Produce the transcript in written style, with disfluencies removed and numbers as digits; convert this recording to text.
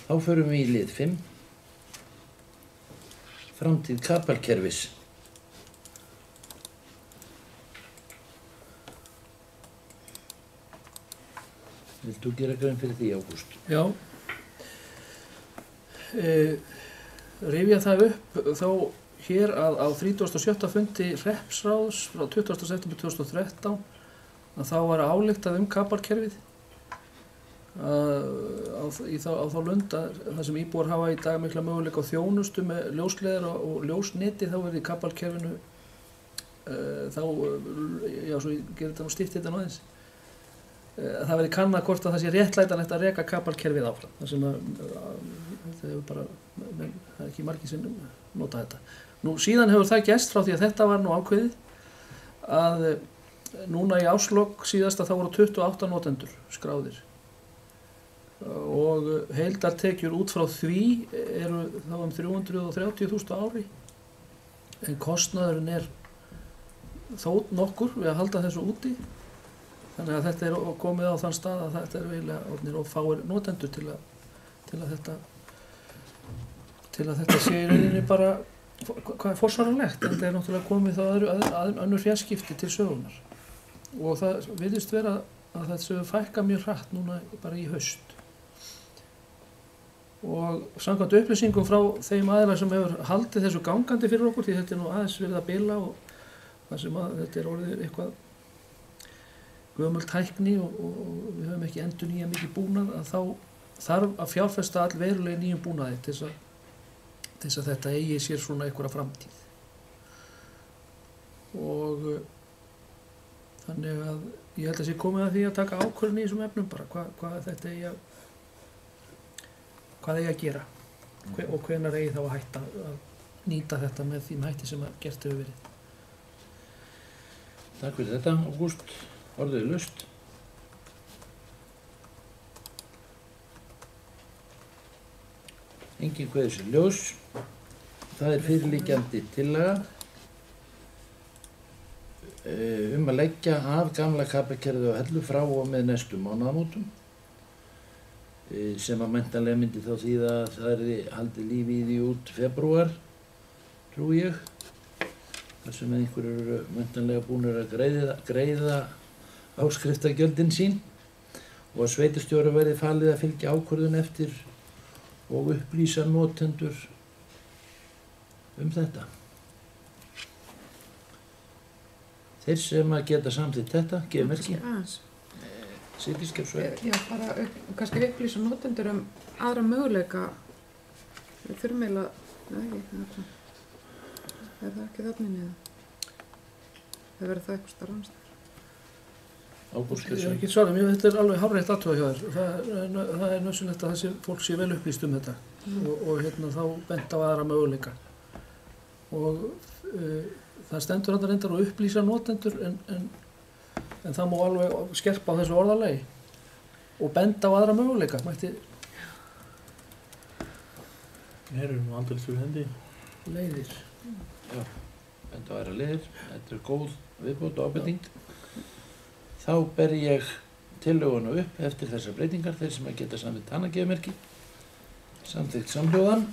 Þá förum við í lið 5. Framtíð kapalkerfis. Vilt þú gera grein fyrir því, Ágúst? Já. Rifja það upp þá hér að á 37. fundi hreppsráðs frá 20. september 2013 að þá var ályktað kapalkerfið á þá lund að það sem íbúar hafa í dag mikla möguleika á þjónustu með ljósleiðara og ljósneti, þá verði kapalkerfinu þá, já, svo ég gerir þetta nú stytt þetta nú aðeins, það verði kannað hvort að það sé réttlætanlegt að reka kapalkerfið áfram. Það sem það hefur bara, það er ekki margir sem nota þetta. Nú síðan hefur það gerst frá því að þetta var nú ákveðið að núna í árslok síðasta þá voru 28 notendur skráðir og heildartekjur út frá því eru þá 330.000 á ári, en kostnaðurinn er þó nokkur við að halda þessu úti. Þannig að þetta er komið á þann stað að þetta er eiginlega orðnir og fáir notendur til að þetta sé í rauninni bara hvað er forsvaranlegt, en þetta er náttúrulega komið þá önnur fjarskipti til sögunar og það virðist vera að þetta fækka mjög hratt núna bara í haust. Og samkvæmt upplýsingum frá þeim aðilar sem hefur haldið þessu gangandi fyrir okkur, því þetta er nú aðeins verið að bila og það sem að þetta er orðið eitthvað gömul tækni og við höfum ekki endurnýjað mikið búnað, að þá þarf að fjárfesta allverulega nýjum búnaði til þess að þetta eigi sér svona einhverja framtíð. Og þannig að ég held að sé komið að því að taka ákvörðun í þessum efnum bara hvað þetta eigi að gera og hvenær eigi þá að hætta að nýta þetta með því hætti sem að gert hefur verið. Takk fyrir þetta, Ágúst. Orðið er laust. Enginn kveður sér ljós. Það er fyrirliggjandi tillaga að leggja af gamla kapalkerfið á Hellu frá og með næstu mánaðamótum, sem að menntanlega myndi þá þýða að það er haldið lífi í því út febrúar, trú ég, þar sem einhverjur eru menntanlega búnir að greiða áskriftargjöldin sín og að sveitarstjóra verði falið að fylgja ákvörðun eftir og upplýsa notendur þetta. Þeir sem að geta samþykkt þetta, gefa merki. Sigríður. Já, bara kannski upplýsa notendur aðra möguleika fyrirmeila, er það ekki þannig eða? Það verður það eitthvað starf annars? Ágúst, ég er ekki svarað, þetta er alveg hárrétt athugað hjá þér. Það er nauðsynlegt að þessi fólk sé vel upplýst þetta og þá bent á aðra möguleika. Og það stendur þarna reyndar að upplýsa notendur en það má alveg skerpa á þessu orðalagi og benda á aðra möguleika. Hér eru nú aldrei fyrir hendi. Leiðir. Já, benda á aðra leiðir. Þetta er góð viðbót og ábending. Þá ber ég tillöguna upp eftir þessar breytingar, þeir sem að geta samþykkt hana gefa merki. Samþykkt samhljóðan.